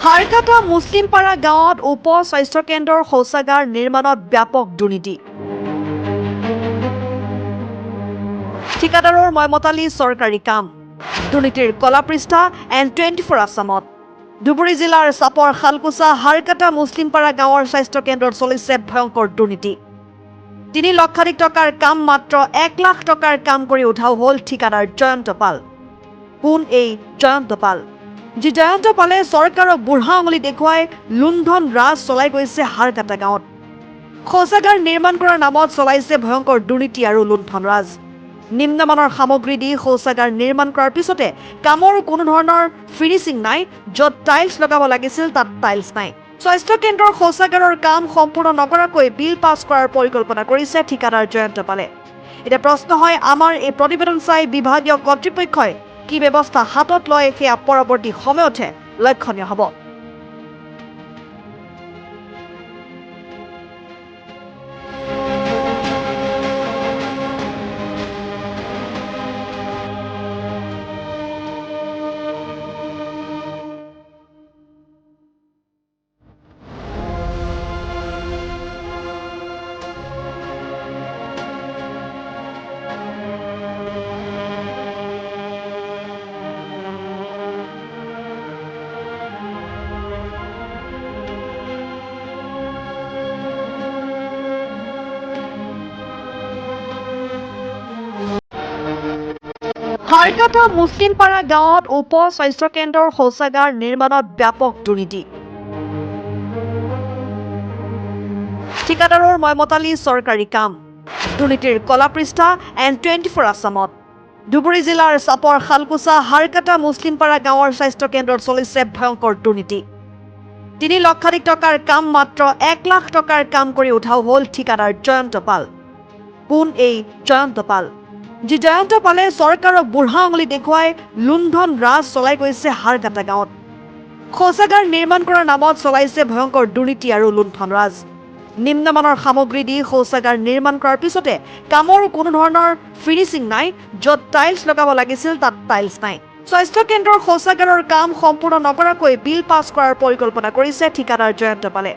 হাৰকাটা মুছলিমপাৰা গাঁৱত উপ স্বাস্থ্য কেন্দ্ৰৰ শৌচাগাৰ নিৰ্মাণত ব্যাপক দুৰ্নীতি। ঠিকাদাৰৰ ময়মতালি চৰকাৰী কাম। দুৰ্নীতিৰ কলাপৃষ্ঠা N24 আছামত। ধুবুৰী জিলাৰ চাপৰ শালকুচা হাৰকাটা মুছলিমপাৰা গাঁৱৰ স্বাস্থ্য কেন্দ্ৰত চলিছে ভয়ংকৰ দুৰ্নীতি। ৩ লক্ষাধিক টকাৰ কাম মাত্ৰ ১ লাখ টকাৰ কাম কৰি উঠাও হ'ল ঠিকাদাৰ জয়ন্ত পাল। কোন এই জয়ন্ত পাল? যি জয়ন্ত পালে চৰকাৰক বুঢ়া আঙুলি দেখুৱাই লুণ্ঠন ৰাজ চলাই গৈছে হাৰকাটা গাঁৱত। শৌচাগাৰ নিৰ্মাণ কৰাৰ নামত চলাইছে ভয়ংকৰ দুৰ্নীতি আৰু লুণ্ঠন ৰাজ। নিম্নমানৰ সামগ্ৰী দি শৌচাগাৰ নিৰ্মাণ কৰাৰ পিছতে কামৰ কোনো ধৰণৰ ফিনিচিং নাই। য'ত টাইলছ লগাব লাগিছিল তাত টাইলছ নাই। স্বাস্থ্য কেন্দ্ৰৰ শৌচাগাৰৰ কাম সম্পূৰ্ণ নকৰাকৈ বিল পাছ কৰাৰ পৰিকল্পনা কৰিছে ঠিকাদাৰ জয়ন্ত পালে। এতিয়া প্ৰশ্ন হয়, আমাৰ এই প্ৰতিবেদন চাই বিভাগীয় কৰ্তৃপক্ষই কি ব্যৱস্থা হাতত লয় সেয়া পৰৱৰ্তী সময়তহে লক্ষণীয় হ'ব। হাৰকাটা মুছলিমপাৰা গাঁৱত উপ স্বাস্থ্য কেন্দ্ৰৰ শৌচাগাৰ নিৰ্মাণত ব্যাপক দুৰ্নীতি। ঠিকাদাৰৰ ময়মতালি চৰকাৰী কাম। দুৰ্নীতিৰ কলাপৃষ্ঠা N24 আছামত। ধুবুৰী জিলাৰ চাপৰ শালকুচা হাৰকাটা মুছলিমপাৰা গাঁৱৰ স্বাস্থ্য কেন্দ্ৰত চলিছে ভয়ংকৰ দুৰ্নীতি। ৩ লক্ষাধিক টকাৰ কাম মাত্ৰ ১ লাখ টকাৰ কাম কৰি উঠাও হ'ল ঠিকাদাৰ জয়ন্ত পাল। কোন এই জয়ন্ত পাল? যি জয়ন্ত পালে চৰকাৰক বুঢ়া আঙুলি দেখুৱাই লুণ্ঠন ৰাজ চলাই গৈছে হাৰকাটা গাঁৱত। শৌচাগাৰ নিৰ্মাণ কৰাৰ নামত চলাইছে ভয়ংকৰ দুৰ্নীতি আৰু লুণ্ঠন ৰাজ। নিম্নমানৰ সামগ্ৰী দি শৌচাগাৰ নিৰ্মাণ কৰাৰ পিছতে কামৰ কোনো ধৰণৰ ফিনিচিং নাই। য'ত টাইলছ লগাব লাগিছিল তাত টাইলছ নাই। স্বাস্থ্য কেন্দ্ৰৰ শৌচাগাৰৰ কাম সম্পূৰ্ণ নকৰাকৈ বিল পাছ কৰাৰ পৰিকল্পনা কৰিছে ঠিকাদাৰ জয়ন্ত পালে।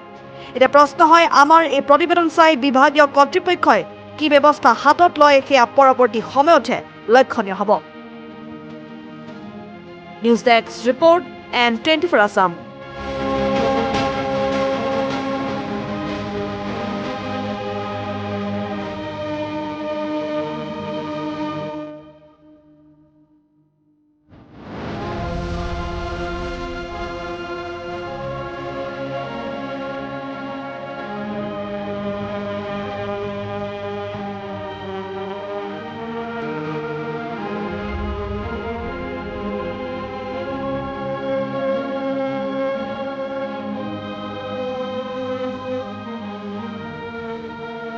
এতিয়া প্ৰশ্ন হয়, আমাৰ এই প্ৰতিবেদন চাই বিভাগীয় কৰ্তৃপক্ষই কি ব্যৱস্থা হাতত লয় সেয়া পৰৱৰ্তী সময়তহে লক্ষণীয় হ'ব। News desk report N24 Assam.